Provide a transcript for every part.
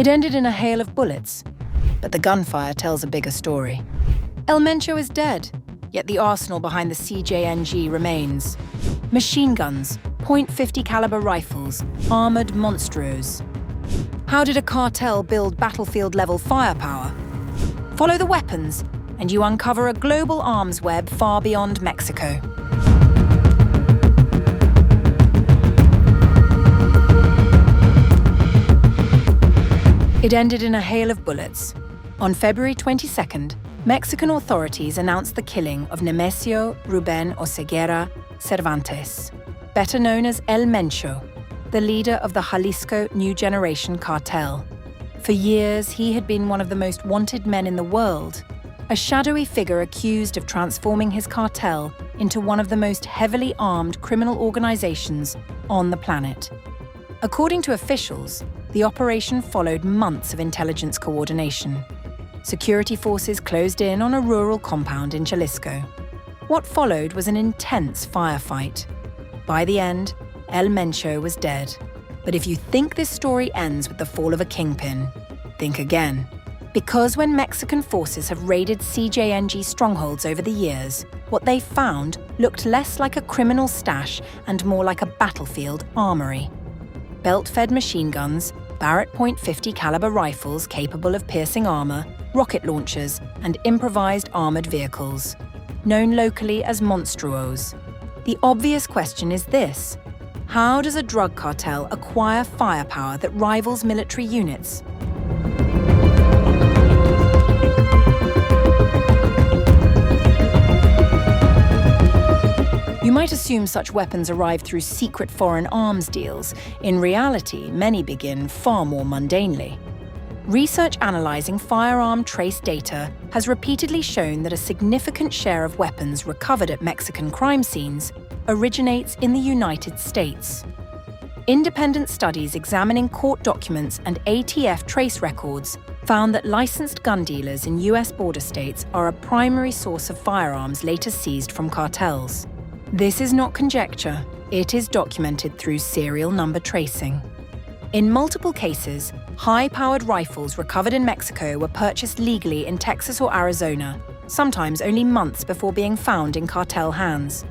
It ended in a hail of bullets, but the gunfire tells a bigger story. Mencho is dead, yet the arsenal behind the CJNG remains. Machine guns, .50 caliber rifles, armored monstros. How did a cartel build battlefield-level firepower? Follow the weapons, and you uncover a global arms web far beyond Mexico. It ended in a hail of bullets. On February 22nd, Mexican authorities announced the killing of Nemesio Ruben Oseguera Cervantes, better known as El Mencho, the leader of the Jalisco New Generation Cartel. For years, he had been one of the most wanted men in the world, a shadowy figure accused of transforming his cartel into one of the most heavily armed criminal organizations on the planet. According to officials, the operation followed months of intelligence coordination. Security forces closed in on a rural compound in Jalisco. What followed was an intense firefight. By the end, El Mencho was dead. But if you think this story ends with the fall of a kingpin, think again. Because when Mexican forces have raided CJNG strongholds over the years, what they found looked less like a criminal stash and more like a battlefield armory. Belt-fed machine guns, Barrett .50 caliber rifles capable of piercing armor, rocket launchers, and improvised armored vehicles, known locally as monstruos. The obvious question is this: how does a drug cartel acquire firepower that rivals military units? You might assume such weapons arrive through secret foreign arms deals. In reality, many begin far more mundanely. Research analyzing firearm trace data has repeatedly shown that a significant share of weapons recovered at Mexican crime scenes originates in the United States. Independent studies examining court documents and ATF trace records found that licensed gun dealers in US border states are a primary source of firearms later seized from cartels. This is not conjecture, it is documented through serial number tracing. In multiple cases, high-powered rifles recovered in Mexico were purchased legally in Texas or Arizona, sometimes only months before being found in cartel hands.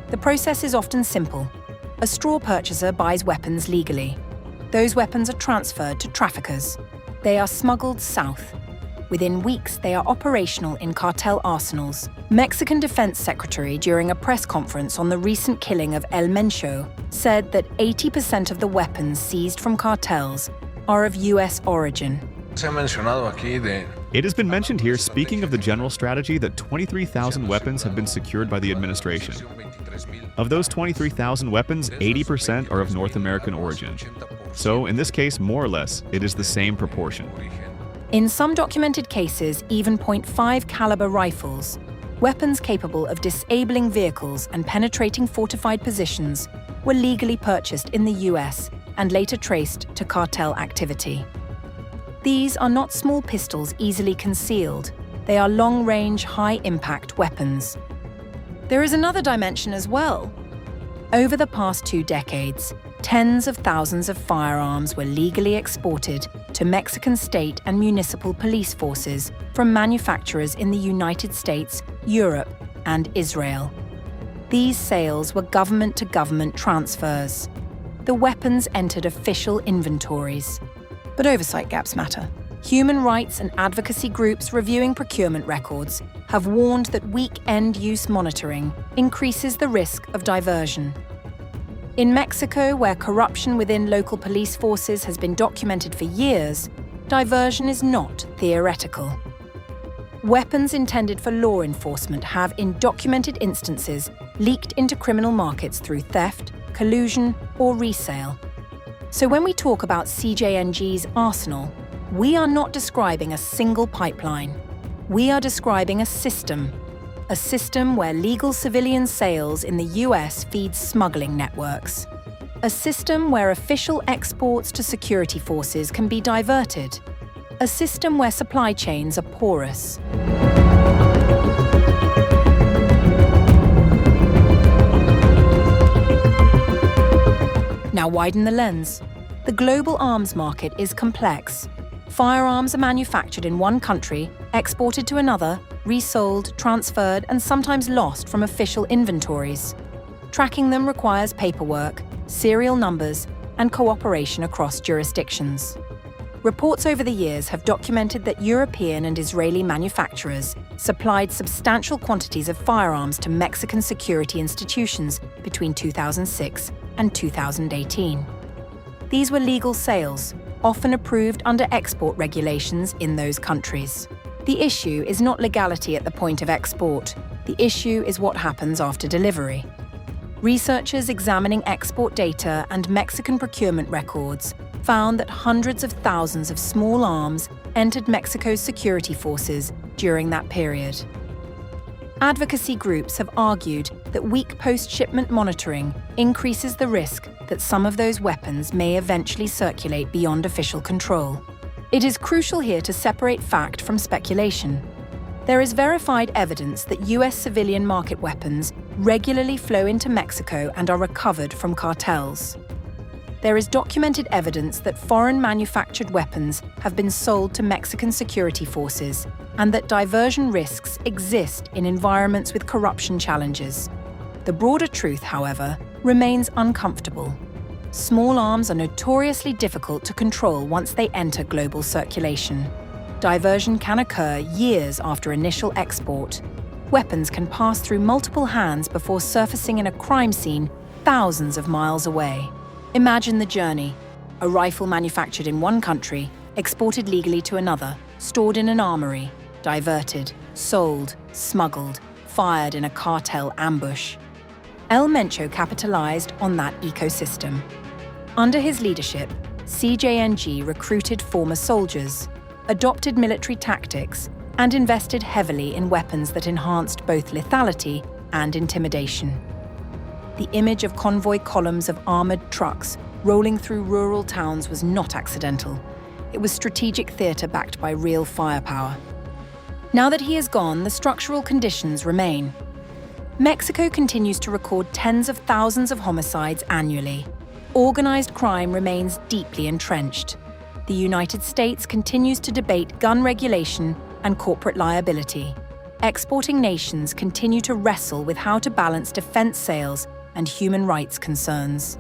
The process is often simple. A straw purchaser buys weapons legally. Those weapons are transferred to traffickers. They are smuggled south. Within weeks, they are operational in cartel arsenals. Mexican Defence Secretary, during a press conference on the recent killing of El Mencho, said that 80% of the weapons seized from cartels are of US origin. It has been mentioned here, speaking of the general strategy, that 23,000 weapons have been secured by the administration. Of those 23,000 weapons, 80% are of North American origin. So, in this case, more or less, it is the same proportion. In some documented cases, even .5 caliber rifles, weapons capable of disabling vehicles and penetrating fortified positions, were legally purchased in the US and later traced to cartel activity. These are not small pistols easily concealed. They are long-range, high-impact weapons. There is another dimension as well. Over the past 2 decades, tens of thousands of firearms were legally exported to Mexican state and municipal police forces from manufacturers in the United States, Europe, and Israel. These sales were government-to-government transfers. The weapons entered official inventories. But oversight gaps matter. Human rights and advocacy groups reviewing procurement records have warned that weak end-use monitoring increases the risk of diversion. In Mexico, where corruption within local police forces has been documented for years, diversion is not theoretical. Weapons intended for law enforcement have, in documented instances, leaked into criminal markets through theft, collusion, or resale. So when we talk about CJNG's arsenal, we are not describing a single pipeline. We are describing a system where legal civilian sales in the US feeds smuggling networks. A system where official exports to security forces can be diverted. A system where supply chains are porous. Now widen the lens. The global arms market is complex. Firearms are manufactured in one country, exported to another, resold, transferred, and sometimes lost from official inventories. Tracking them requires paperwork, serial numbers, and cooperation across jurisdictions. Reports over the years have documented that European and Israeli manufacturers supplied substantial quantities of firearms to Mexican security institutions between 2006 and 2018. These were legal sales, often approved under export regulations in those countries. The issue is not legality at the point of export. The issue is what happens after delivery. Researchers examining export data and Mexican procurement records found that hundreds of thousands of small arms entered Mexico's security forces during that period. Advocacy groups have argued that weak post-shipment monitoring increases the risk that some of those weapons may eventually circulate beyond official control. It is crucial here to separate fact from speculation. There is verified evidence that US civilian market weapons regularly flow into Mexico and are recovered from cartels. There is documented evidence that foreign manufactured weapons have been sold to Mexican security forces and that diversion risks exist in environments with corruption challenges. The broader truth, however, remains uncomfortable. Small arms are notoriously difficult to control once they enter global circulation. Diversion can occur years after initial export. Weapons can pass through multiple hands before surfacing in a crime scene thousands of miles away. Imagine the journey. A rifle manufactured in one country, exported legally to another, stored in an armory, diverted, sold, smuggled, fired in a cartel ambush. Mencho capitalized on that ecosystem. Under his leadership, CJNG recruited former soldiers, adopted military tactics, and invested heavily in weapons that enhanced both lethality and intimidation. The image of convoy columns of armored trucks rolling through rural towns was not accidental. It was strategic theater backed by real firepower. Now that he is gone, the structural conditions remain. Mexico continues to record tens of thousands of homicides annually. Organized crime remains deeply entrenched. The United States continues to debate gun regulation and corporate liability. Exporting nations continue to wrestle with how to balance defense sales and human rights concerns.